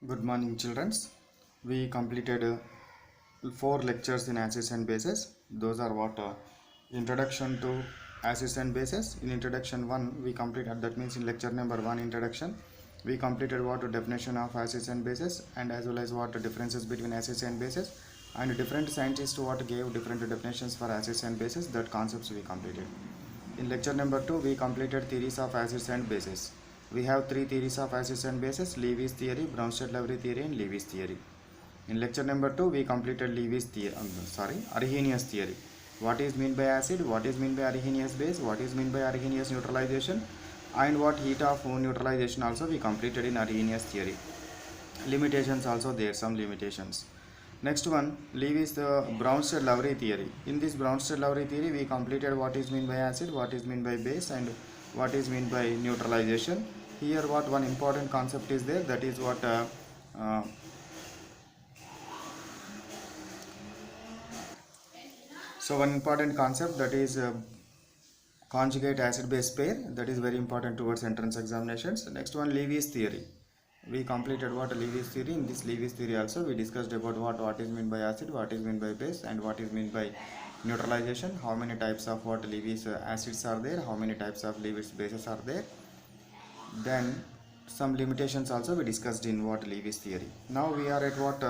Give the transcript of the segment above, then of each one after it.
Good morning, children. We completed 4 lectures in acids and bases. Those are what introduction to acids and bases. In introduction 1, we completed, that means in lecture number 1, introduction, we completed what definition of acids and bases, and as well as what differences between acids and bases, and different scientists what gave different definitions for acids and bases. That concepts we completed. In lecture number 2, we completed theories of acids and bases. We have 3 theories of acids and bases: Levy's theory, Bronsted-Lowry theory, and Levy's theory. In lecture number 2, we completed Levy's theory, Arrhenius theory. What is meant by acid, what is meant by Arrhenius base, what is meant by Arrhenius neutralization, and what heat of neutralization also we completed in Arrhenius theory. Limitations also there, some limitations. Next one, Levy's Bronsted-Lowry theory. In this Bronsted-Lowry theory, we completed what is meant by acid, what is meant by base, and what is meant by neutralization. Here, what one important concept is there, that is what so one important concept, that is conjugate acid-base pair. That is very important towards entrance examinations. Next one, Levy's theory. We completed what Levy's theory. In this Levy's theory also we discussed about what is meant by acid, what is meant by base, and what is meant by neutralization. How many types of what Levy's acids are there, how many types of Levy's bases are there. Then some limitations also we discussed in what Levy's theory. Now we are at what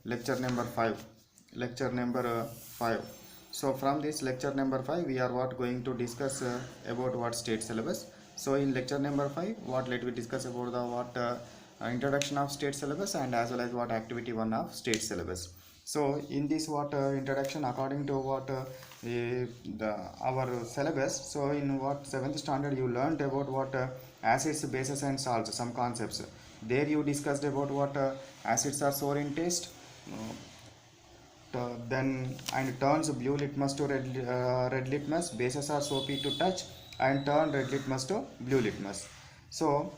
lecture number 5. Lecture number 5. So from this lecture number 5, we are what going to discuss about what state syllabus. So in lecture number 5, what let we discuss about the what introduction of state syllabus, and as well as what activity 1 of state syllabus. So in this what introduction, according to what our syllabus, so in what 7th standard you learnt about what acids, bases, and salts, some concepts. There you discussed about what acids are sour in taste, then and turns blue litmus to red litmus, bases are soapy to touch and turn red litmus to blue litmus. So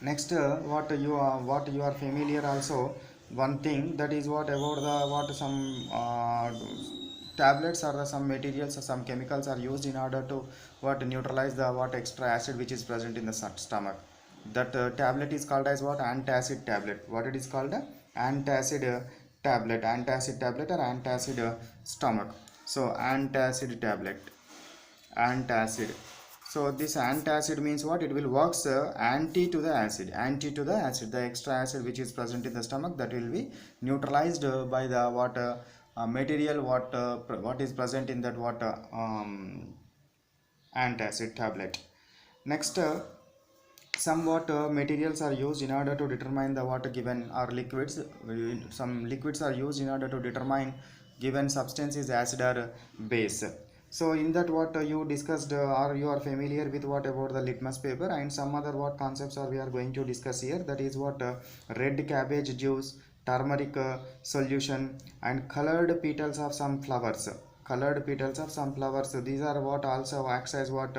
next what you are familiar also one thing, that is what about the what some tablets or some materials or some chemicals are used in order to what neutralize the what extra acid which is present in the stomach. That tablet is called as what antacid tablet. What it is called? Antacid tablet, antacid tablet or antacid stomach. So antacid tablet, antacid. So this antacid means what? It will works anti to the acid, the extra acid which is present in the stomach, that will be neutralized by the what material what is present in that what antacid tablet. Next somewhat materials are used in order to determine the what given or liquids. Some liquids are used in order to determine given substance is acid or base. So in that what you discussed or you are familiar with what about the litmus paper, and some other what concepts are we are going to discuss here, that is what red cabbage juice, turmeric solution, and colored petals of some flowers. Colored petals of some flowers, these are what also acts as what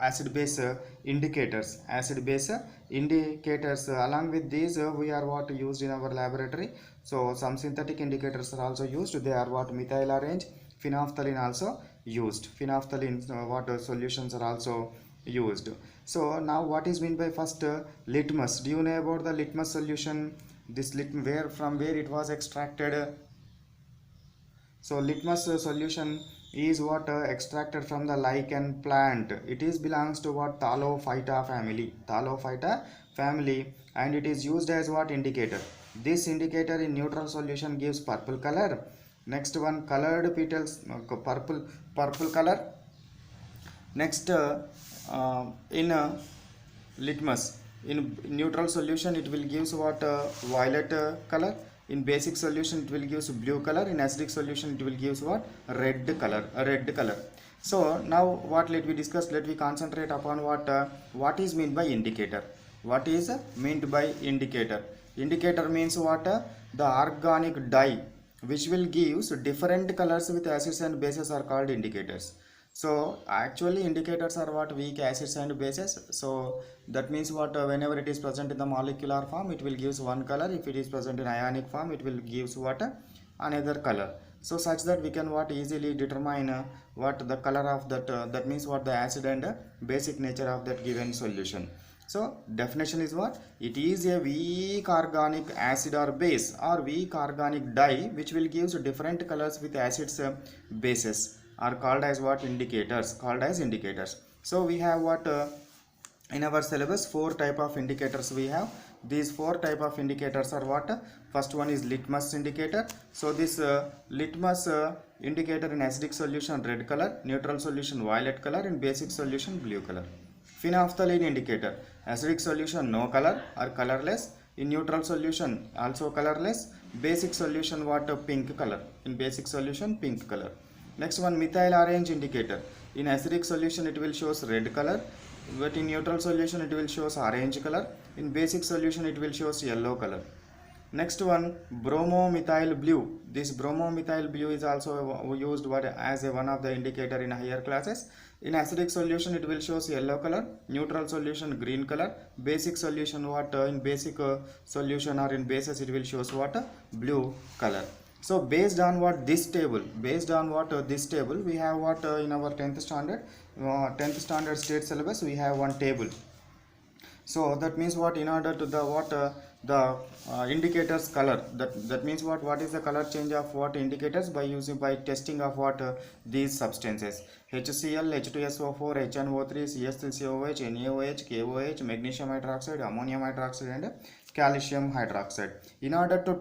acid base indicators, along with these we are what used in our laboratory. So some synthetic indicators are also used. They are what methyl orange, phenolphthalein also used, phenolphthalein solutions are also used. So now what is meant by first litmus? Do you know about the litmus solution? This litmus, from where it was extracted? So litmus solution is what extracted from the lichen plant. It is belongs to what Thallophyta family, and it is used as what indicator. This indicator in neutral solution gives purple color. Next one, colored petals, purple color. Next in litmus, in neutral solution it will gives what violet color. In basic solution it will gives blue color. In acidic solution it will gives what red color. So now what let we discuss, let we concentrate upon what is meant by indicator. What is meant by indicator? Indicator means what the organic dye which will gives different colors with acids and bases are called indicators. So actually indicators are what weak acids and bases. So that means what whenever it is present in the molecular form it will gives one color. If it is present in ionic form it will gives what another color. So such that we can what easily determine what the color of that that means what the acid and basic nature of that given solution. So definition is what? It is a weak organic acid or base or weak organic dye which will give different colors with acids bases are called as what? Indicators. Called as indicators. So we have what in our syllabus? Four type of indicators we have. These four type of indicators are what? First one is litmus indicator. So this litmus indicator in acidic solution red color, neutral solution violet color, in basic solution blue color. Phenolphthalein indicator, acidic solution no color or colorless, in neutral solution also colorless, basic solution what? Pink color, in basic solution pink color. Next one, methyl orange indicator, in acidic solution it will shows red color, but in neutral solution it will shows orange color, in basic solution it will shows yellow color. Next one, bromomethyl blue. This bromomethyl blue is also used as one of the indicator in higher classes. In acidic solution it will shows yellow color, neutral solution green color, basic solution what? In basic solution or in bases it will shows what? Blue color. So based on what? This table, based on what? This table, we have what in our 10th standard 10th standard state syllabus we have one table. So that means what? In order to the what the indicators color, that means what is the color change of what indicators? By using, by testing of what these substances: HCl, H2SO4, HNO3, CH3COH, NaOH, KOH, magnesium hydroxide, ammonium hydroxide, and calcium hydroxide. In order to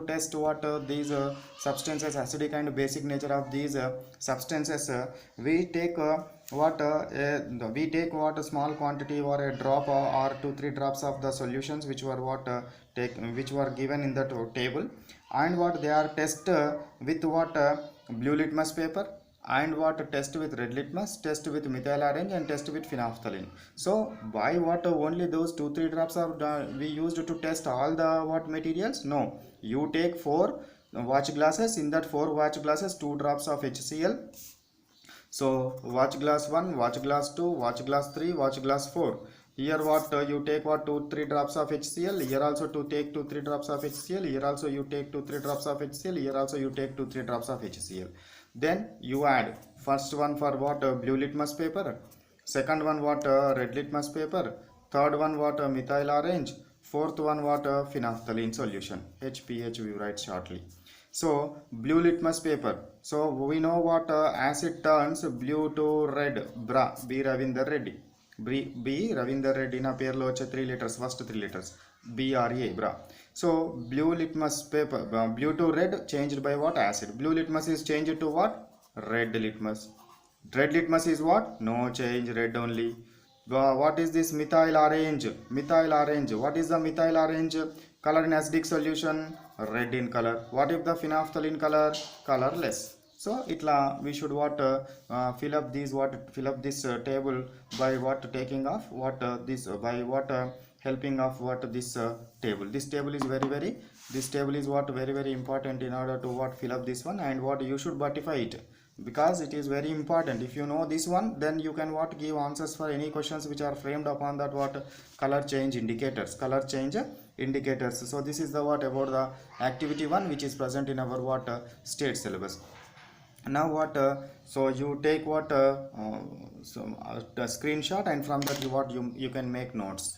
test what these substances, acidic and basic nature of these substances, we take what a small quantity or a drop or 2-3 drops of the solutions which were what which were given in the table, and what they are test with what blue litmus paper, and what test with red litmus, test with methyl orange, and test with phenolphthalein. So by what only those 2-3 drops are we used to test all the what materials? No, you take 4 watch glasses. In that 4 watch glasses, 2 drops of HCl. So watch glass 1, watch glass 2, watch glass 3, watch glass 4. Here what you take what 2-3 drops of HCl. Here also to take 2-3 drops of HCl. Here also you take 2-3 drops of HCl. Here also you take 2-3 drops of HCl. Then you add first one for what blue litmus paper, second one what red litmus paper, third one what methyl orange, fourth one what phenolphthalein solution, HPH we write shortly. So blue litmus paper, so we know what acid turns blue to red, B Ravinder Reddy, B Ravinder Reddy na పేర్లో వచ్చే 3 letters, first 3 letters BRA, bra. So blue litmus paper, blue to red changed by what? Acid. Blue litmus is changed to what? Red litmus. Red litmus is what? No change, red only. What is this? Methyl orange. Methyl orange. What is the methyl orange color in acidic solution? Red in color. What if the phenolphthalein color? Colorless. So itla we should what fill up this table by what taking of what this by what helping of what this table. This table is very important in order to what fill up this one, and what you should buttify it, because it is very important. If you know this one, then you can what give answers for any questions which are framed upon that what color change indicators. So this is the what about the activity 1 which is present in our what state syllabus. Now what so you take what a screenshot, and from that you can make notes.